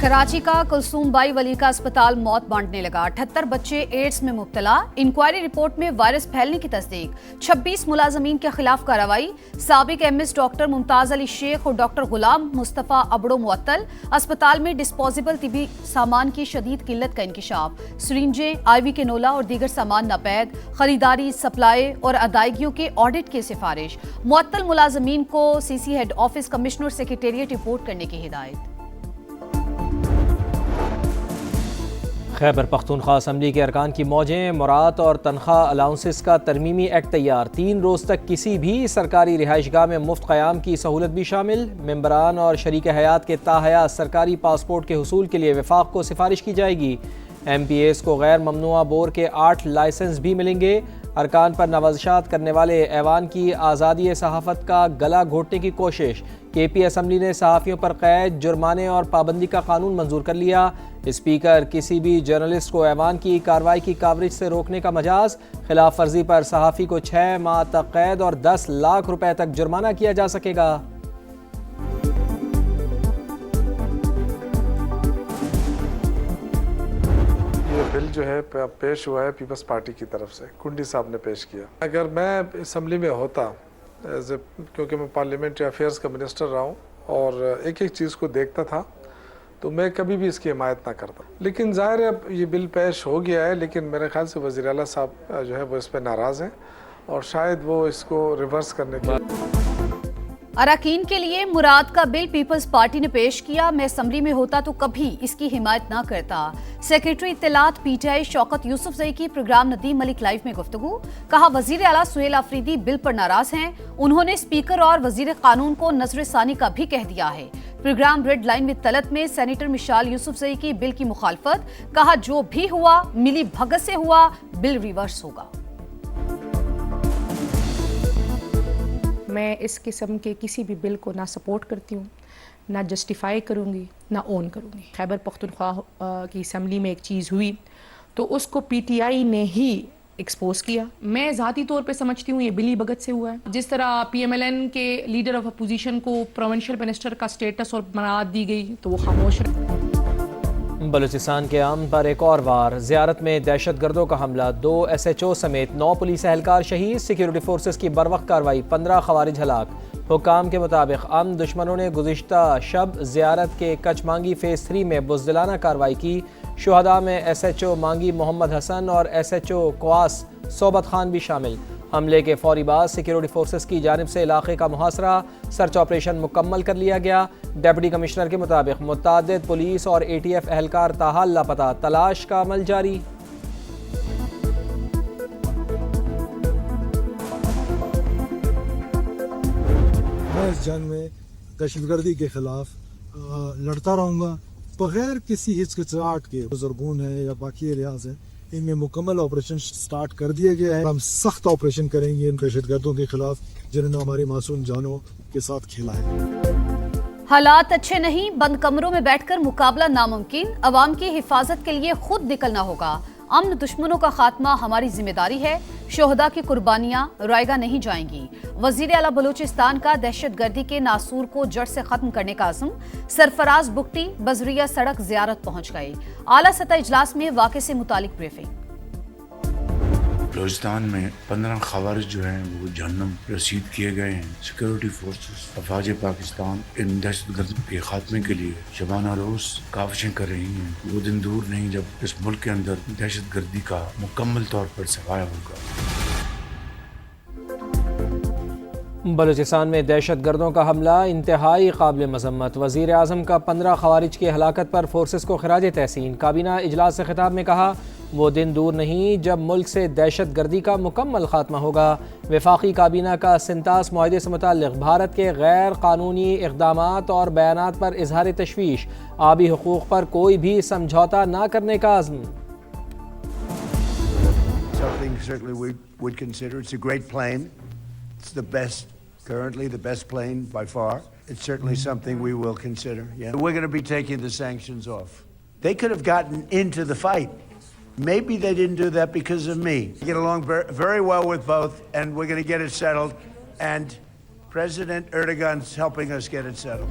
कराची का कुलसूम बाई वली का अस्पताल मौत बांटने लगा। 78 बच्चे एड्स में मुब्तला। इंक्वायरी रिपोर्ट में वायरस फैलने की तस्दीक। 26 मुलाजमीन के खिलाफ कार्रवाई। साबिक एमएस डॉक्टर मुमताज अली शेख और डॉक्टर गुलाम मुस्तफ़ा अबड़ो मुअत्तल। अस्पताल में डिस्पोजेबल तिबी सामान की शदीद किल्लत का इंकिशाफ। सिरिंजें, IV कैनोला और दीगर सामान नापैद। खरीदारी, सप्लाई और अदायगियों के ऑडिट की सिफारिश। मुअत्तल मुलाजमीन को CC head office commissioner secretariat report करने की हिदायत। खैबर पख्तूनख्वा असम्बली के अरकान की मौजें। मुराद और तनख्वाह अलाउंसेस का तरमीमी एक्ट तैयार। 3 रोज़ तक किसी भी सरकारी रिहाइशगाह में मुफ्त क़याम की सहूलत भी शामिल। मेंबरान और शरीक हयात के ताहयात सरकारी पासपोर्ट के हुसूल के लिए वफाक को सिफारिश की जाएगी। MPAs को गैर ममनुआ बोर के 8 लाइसेंस भी मिलेंगे। अरकान पर नवाज़शात करने वाले ऐवान की आज़ादी सहाफ़त का गला घोटने की कोशिश। KP असम्बली ने सहाफ़ियों पर कैद, जुर्माने और पाबंदी का कानून मंजूर कर लिया। स्पीकर किसी भी जर्नलिस्ट को ऐवान की कार्रवाई की कवरेज से रोकने का मजाज। खिलाफ वर्जी पर सहाफ़ी को 6 माह तक कैद और 10 लाख रुपए तक जुर्माना किया जा सकेगा। बिल जो है पेश हुआ है पीपल्स पार्टी की तरफ से, कुंडी साहब ने पेश किया। अगर मैं असम्बली में होता, क्योंकि मैं पार्लियामेंट्री अफेयर्स का मिनिस्टर रहा हूँ और एक एक चीज़ को देखता था, तो मैं कभी भी इसकी हिमायत ना करता। लेकिन ज़ाहिर है अब ये बिल पेश हो गया है, लेकिन मेरे ख्याल से वज़ीर आला साहब जो है वो इस पर नाराज़ हैं और शायद वो इसको रिवर्स करने के अरकान के लिए मुराद का बिल पीपल्स पार्टी ने पेश किया। मैं असम्बली में होता तो कभी इसकी हिमायत ना करता। सेक्रेटरी इत्तलात PTI शौकत यूसुफजई की प्रोग्राम नदीम मलिक लाइव में गुफ्तगू। कहा वजीर आला सुहेल आफरीदी बिल पर नाराज हैं। उन्होंने स्पीकर और वजीर कानून को नजरसानी का भी कह दिया है। Program red line with Talat में सेनेटर मिशाल यूसुफजई की बिल की मुखालफत। कहा जो भी हुआ मिली भगत से हुआ, बिल रिवर्स होगा। मैं इस किस्म के किसी भी बिल को ना सपोर्ट करती हूँ, ना जस्टिफाई करूँगी, ना ओन करूँगी। खैबर पख्तूनख्वा की असम्बली में एक चीज़ हुई तो उसको PTI ने ही एक्सपोज किया। मैं ज़ाती तौर पे समझती हूँ ये बिली भगत से हुआ है। जिस तरह PMLN के लीडर ऑफ अपोजिशन को प्रोविंशियल मिनिस्टर का स्टेटस और मराद दी गई तो वो खामोश रहे। बलूचिस्तान के अमन पर एक और वार। ज़ियारत में दहशतगर्दों का हमला। 2 SHO समेत 9 पुलिस एहलकार शहीद। सिक्योरिटी फोर्सेस की बरवक्त कार्रवाई। 15 खवारिज हलाक। हुक्काम के मुताबिक अमन दुश्मनों ने गुज़िश्ता शब ज़ियारत के कच मांगी फ़ेज़ 3 में बुज़दिलाना कार्रवाई की। शुहदा में SHO मांगी मोहम्मद हसन और SHO क्वास सोबत खान भी शामिल। हमले के फौरी बाद सिक्योरिटी फोर्सेस की जानिब से इलाके का मुहासरा, सर्च ऑपरेशन मुकम्मल कर लिया गया। डिप्टी कमिश्नर के मुताबिक मुतअद्दिद पुलिस और ATF एहलकार ताहाल लापता। तलाश का अमल जारी। मैं इस जंग में दहशतगर्दी के खिलाफ लड़ता रहूँगा बगैर किसी हिचकिचाहट के। बुजुर्गों है या बाकी एरियाज हैं, इनमें मुकम्मल ऑपरेशन स्टार्ट कर दिया गया है। हम सख्त ऑपरेशन करेंगे इन दहशतगर्दों के खिलाफ जिन्होंने हमारी मासूम जानों के साथ खेला है। हालात अच्छे नहीं, बंद कमरों में बैठकर मुकाबला नामुमकिन। अवाम की हिफाजत के लिए खुद निकलना होगा। अमन दुश्मनों का खात्मा हमारी जिम्मेदारी है। शोहदा की कुर्बानियां रायगा नहीं जाएंगी। वजीर आला बलूचिस्तान का दहशतगर्दी के नासूर को जड़ से खत्म करने का अज़्म। सरफराज बुगटी बजरिया सड़क ज़ियारत पहुंच गए। आला सतह इजलास में वाक़े से मुतालिक ब्रीफिंग। बलूचिस्तान में 15 खवारिज जो हैं वो जहन्नम रसीद किए गए हैं। सिक्योरिटी फोर्सेस अफवाज पाकिस्तान इन दहशतगर्द के खात्मे के लिए शबाना रोज काविशें कर रही हैं। वो दिन दूर नहीं जब इस मुल्क के अंदर दहशतगर्दी का मुकम्मल तौर पर सफाया होगा। बलूचिस्तान में दहशतगर्दों का हमला इंतहाई काबिल मजम्मत। वज़ीर आज़म का 15 खवारिज की हलाकत पर फोर्सेस को खिराज तहसीन। काबीना इजलास से खिताब में कहा वो दिन दूर नहीं जब मुल्क से दहशतगर्दी का मुकम्मल खात्मा होगा। वफाकी काबीना का सिंतास मुआहदे से मुताल्लिक़ भारत के गैर कानूनी इक़दामात और बयानात पर इजहार तशवीश। आबी हुकूक़ पर कोई भी समझौता न करने का अज़्म। It's the best, currently the best plane by far. It's certainly something we will consider. Yeah. We're going to be taking the sanctions off. They could have gotten into the fight. Maybe they didn't do that because of me. I get along very well with both, and we're going to get it settled. And President Erdogan's helping us get it settled.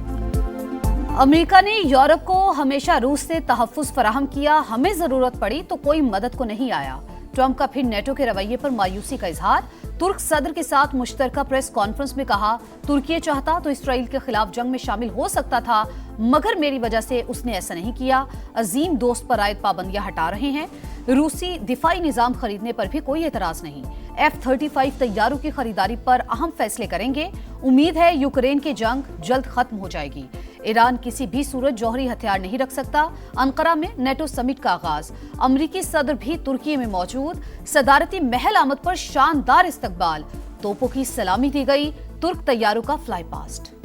America ने Europe को हमेशा रूस से तहफ्फुज़ फराहम किया, हमें जरूरत पड़ी तो कोई मदद को नहीं आया। ट्रंप का फिर नेटो के रवैये पर मायूसी का इजहार। तुर्क सदर के साथ मुश्तरका प्रेस कॉन्फ्रेंस में कहा, तुर्की चाहता तो इसराइल के खिलाफ जंग में शामिल हो सकता था, मगर मेरी वजह से उसने ऐसा नहीं किया। अजीम दोस्त पर आयद पाबंदियां हटा रहे हैं। रूसी दिफाई निजाम खरीदने पर भी कोई एतराज नहीं। F-35 तैयारों की खरीदारी पर अहम फैसले करेंगे। उम्मीद है यूक्रेन की जंग जल्द खत्म हो जाएगी। ईरान किसी भी सूरत जौहरी हथियार नहीं रख सकता। अंकारा में नेटो समिट का आगाज। अमरीकी सदर भी तुर्की में मौजूद। सदारती महल आमद पर शानदार इस्तकबाल। तोपों की सलामी दी गई। तुर्क तैयारों का फ्लाई पास्ट।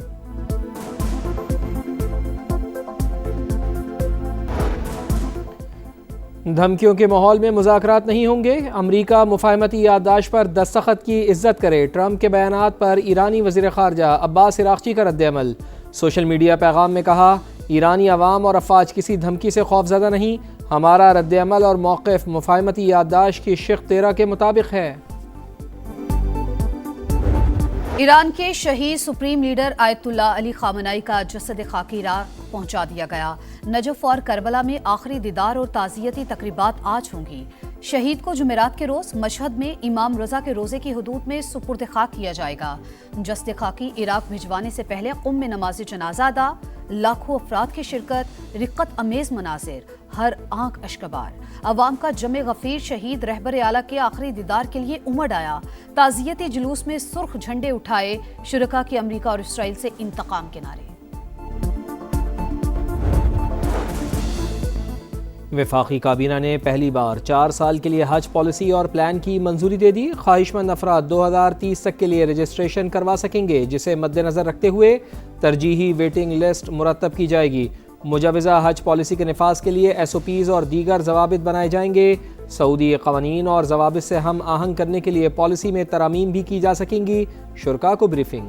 धमकियों के माहौल में मुज़ाकरात नहीं होंगे। अमरीका मुफाहमती याददाश्त पर दस्तखत की इज्जत करे। ट्रंप के बयानात पर ईरानी वज़ीर ख़ारजा अब्बास इराक़ची का रद्द-ए-अमल। सोशल मीडिया पैगाम में कहा, ईरानी अवाम और अफवाज किसी धमकी से खौफज़दा नहीं। हमारा रद्द-ए-अमल और मौक़िफ़ मुफाहमती याददाश्त की शिक़ 13 के मुताबिक है। ईरान के शहीद सुप्रीम लीडर आयतुल्लाह अली खामनाई का जसद खाकी इराक पहुंचा दिया गया। नजफ और करबला में आखिरी दीदार और ताज़ियती तकरीबात आज होंगी। शहीद को जुमेरात के रोज मशहद में इमाम रजा के रोजे की हदूद में सुपुर्द खाक किया जाएगा। जसद खाकी इराक भिजवाने से पहले कुम में नमाज जनाजा अदा। लाखों अफराद की शिरकत, रिक्कत अमेज मनाजिर, हर आंख अश्कबार। अवाम का जमे गफीर शहीद रहबर आला के आखिरी दीदार के लिए उमड़ आया। ताज़ियती जुलूस में सुर्ख झंडे उठाए। शुरका की अमरीका और इसराइल से इंतकाम के नारे। वफाकी काबीना ने पहली बार 4 साल के लिए हज पॉलिसी और प्लान की मंजूरी दे दी। ख्वाहिशमंद अफराद 2030 तक के लिए रजिस्ट्रेशन करवा सकेंगे, जिसे मद्देनजर रखते हुए तरजीही वेटिंग लिस्ट मुरतब की जाएगी। मुजवज़ा हज पॉलिसी के निफाज के लिए SOPs और दीगर ज़वाबित बनाए जाएंगे। सऊदी क़वानीन और ज़वाबित से हम आहंग करने के लिए पॉलिसी में तरामीम भी की जा सकेंगी। शुरका को briefing.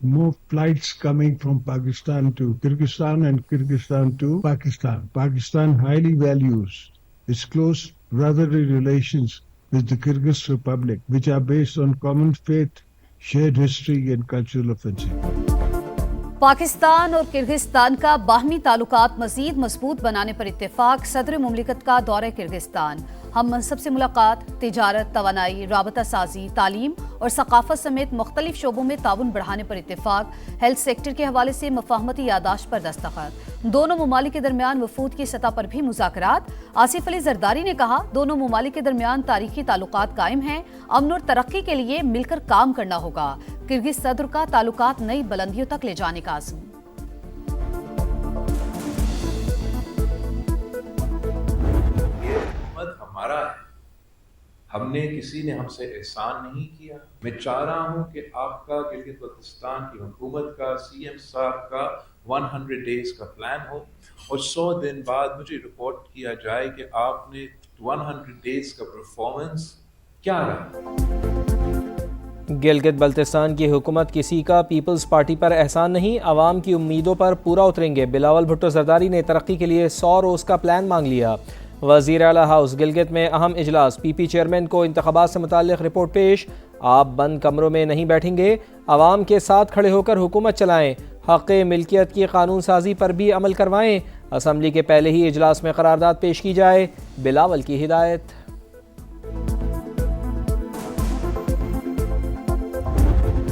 More flights coming from Pakistan to Kyrgyzstan and Kyrgyzstan to Pakistan. Pakistan highly values its close brotherly relations with the Kyrgyz Republic, which are based on common faith, shared history and cultural offensive. Pakistan और Kyrgyzstan का बाहमी ताल्लुकात मजीद मजबूत बनाने पर इत्तेफाक। सदर मुमलिकत का दौरा किर्गिस्तान। हम मनसब से मुलाकात, तिजारत, तवानाई, राबता साजी, तालीम और सकाफत समेत मुख्तलिफ शोबों में ताउन बढ़ाने पर इत्तेफाक। हेल्थ सेक्टर के हवाले से मफाहमती यादाश्त पर दस्तखत। दोनों ममालिक के दरमियान वफूद की सतह पर भी मुज़ाकरात। आसिफ अली जरदारी ने कहा, दोनों ममालिक के दरमियान तारीखी ताल्लुकात कायम हैं। अमन और तरक्की के लिए मिलकर काम करना होगा। किर्गिज सदर का ताल्लुकात नई बुलंदियों तक ले जाने का आज़म। हमारा है, हमने किसी ने हमसे एहसान नहीं किया। मैं चाह रहा हूं कि आपका गिलगित बल्तिस्तान की हुकूमत का, CM साहब का 100 डेज का प्लान हो और 100 दिन बाद मुझे रिपोर्ट किया जाए कि आपने 100 डेज का परफॉर्मेंस क्या रहा। गिलगित बल्तिस्तान की हुकूमत किसी का पीपल्स पार्टी पर एहसान नहीं, आवाम की उम्मीदों पर पूरा उतरेंगे। बिलावल भुट्टो जरदारी ने तरक्की के लिए 100 रोज़ का प्लान मांग लिया। वज़ीर आला हाउस गिलगित में अहम इजलास। PP चेयरमैन को इंतखाबात से मुताल्लिक़ रिपोर्ट पेश। आप बंद कमरों में नहीं बैठेंगे, आवाम के साथ खड़े होकर हुकूमत चलाएं। हक़ मिल्कियत की कानून साजी पर भी अमल करवाएं। असम्बली के पहले ही इजलास में करारदाद पेश की जाए। बिलावल की हिदायत।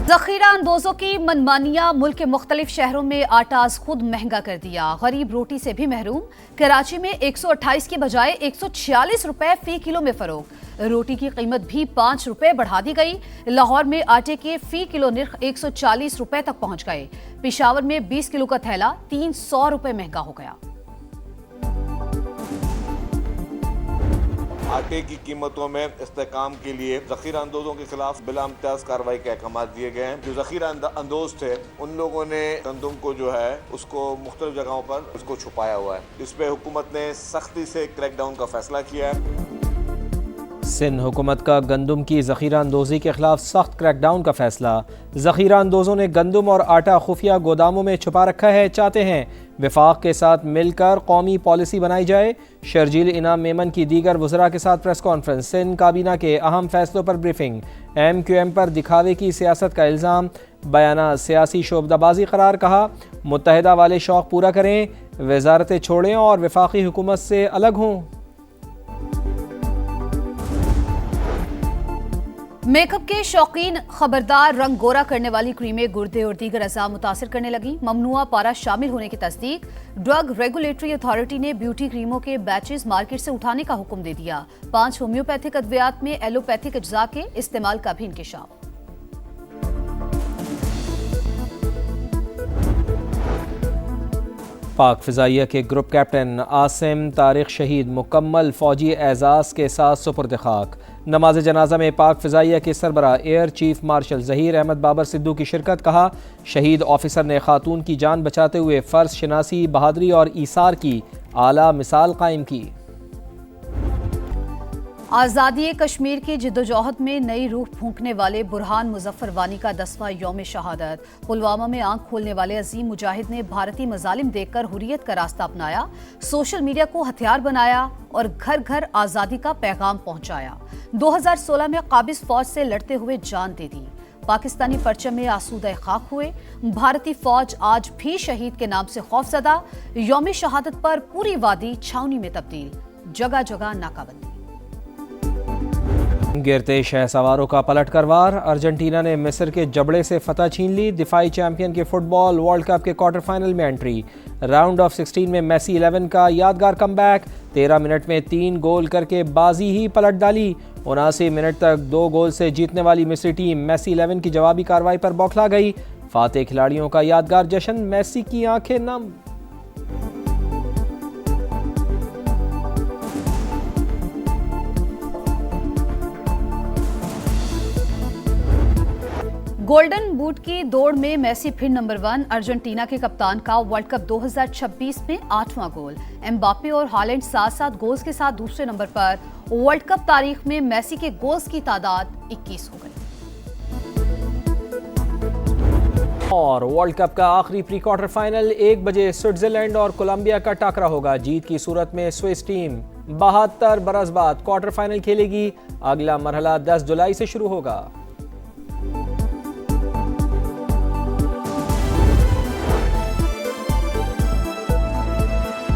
ज़ख़ीरा अंदोज़ों की मनमानियाँ। मुल्क के मुख्तलिफ शहरों में आटा खुद महंगा कर दिया। गरीब रोटी से भी महरूम। कराची में 128 के बजाय 146 रुपए फी किलो में फरोख्त। रोटी की कीमत भी 5 रुपए बढ़ा दी गई। लाहौर में आटे के फी किलो निर्ख 140 रुपए तक पहुंच गए। पेशावर में 20 किलो का थैला 300 रुपए महंगा हो गया। आटे की कीमतों में इस्तेहकाम के लिए ज़ख़ीरा अंदोज़ों के खिलाफ बिला इम्तियाज़ कार्रवाई के अहकाम दिए गए हैं। जो ज़ख़ीरा अंदोज़ थे उन लोगों ने गंदम को जो है उसको मुख्तलिफ जगहों पर उसको छुपाया हुआ है। इस पर हुकूमत ने सख्ती से क्रैकडाउन का फैसला किया है। سندھ حکومت کا گندم کی ذخیرہ اندوزی کے خلاف سخت کریک ڈاؤن کا فیصلہ۔ ذخیرہ اندوزوں نے گندم اور آٹا خفیہ گوداموں میں چھپا رکھا ہے، چاہتے ہیں وفاق کے ساتھ مل کر قومی پالیسی بنائی جائے۔ شرجیل انعام میمن کی دیگر وزراء کے ساتھ پریس کانفرنس۔ سندھ کابینہ کے اہم فیصلوں پر بریفنگ۔ ایم کیو ایم پر دکھاوے کی سیاست کا الزام، بیانات سیاسی شعبدہ بازی قرار، کہا متحدہ والے شوق پورا کریں، وزارتیں چھوڑیں اور وفاقی حکومت سے الگ ہوں۔ میک اپ کے شوقین خبردار، رنگ گورا کرنے والی کریمیں گردے اور دیگر اعضاء متاثر کرنے لگیں۔ ممنوعہ پارا شامل ہونے کی تصدیق۔ ڈرگ ریگولیٹری اتھارٹی نے بیوٹی کریموں کے بیچز مارکیٹ سے اٹھانے کا حکم دے دیا۔ 5 ہومیوپیتھک ادویات میں ایلوپیتھک اجزاء کے استعمال کا بھی انکشاف۔ پاک فضائیہ کے گروپ کیپٹن عاصم طارق شہید مکمل فوجی اعزاز کے ساتھ سپرد خاک۔ نماز جنازہ میں پاک فضائیہ کے سربراہ air chief marshal Zaheer Ahmed Babar Sidhu کی شرکت، کہا شہید آفیسر نے خاتون کی جان بچاتے ہوئے فرض شناسی، بہادری اور ایثار کی اعلیٰ مثال قائم کی۔ آزادی کشمیر کی جدوجہد میں نئی روح پھونکنے والے برہان مظفر وانی کا 10واں یوم شہادت۔ پلوامہ میں آنکھ کھولنے والے عظیم مجاہد نے بھارتی مظالم دیکھ کر حریت کا راستہ اپنایا، سوشل میڈیا کو ہتھیار بنایا اور گھر گھر آزادی کا پیغام پہنچایا۔ 2016 میں قابض فوج سے لڑتے ہوئے جان دے دی۔ پاکستانی پرچم میں آسودہ خاک ہوئے۔ بھارتی فوج آج بھی شہید کے نام سے خوفزدہ۔ یوم شہادت پر پوری وادی چھاونی میں تبدیل، جگہ جگہ ناکہ بندی۔ گرتے شہ سواروں کا پلٹ کر وار، ارجنٹینا نے مصر کے جبڑے سے فتح چھین لی۔ دفاعی چیمپئن کے فٹ بال ورلڈ کپ کے کوارٹر فائنل میں انٹری۔ راؤنڈ آف 16 میں میسی 11 کا یادگار کم بیک، 13 منٹ میں 3 گول کر کے بازی ہی پلٹ ڈالی۔ 79 منٹ تک 2 گول سے جیتنے والی مصری ٹیم میسی 11 کی جوابی کارروائی پر بوکھلا گئی۔ فاتح کھلاڑیوں کا یادگار جشن، میسی کی آنکھیں نم۔ گولڈن بوٹ کی دوڑ میں میسی پھر نمبر 1۔ ارجنٹینا کے کپتان کا ورلڈ کپ 2026 میں 8واں گول۔ امباپے اور ہالینڈ 7 گولز کے ساتھ دوسرے نمبر پر۔ ورلڈ کپ تاریخ میں میسی کے گولز کی تعداد 21 ہو گئی۔ اور ورلڈ کپ کا آخری پری کوارٹر فائنل 1 بجے سوئٹزرلینڈ اور کولمبیا کا ٹاکرا ہوگا۔ جیت کی صورت میں سوئس ٹیم 72 برس بعد کوارٹر فائنل کھیلے گی۔ اگلا مرحلہ 10 جولائی سے شروع ہوگا۔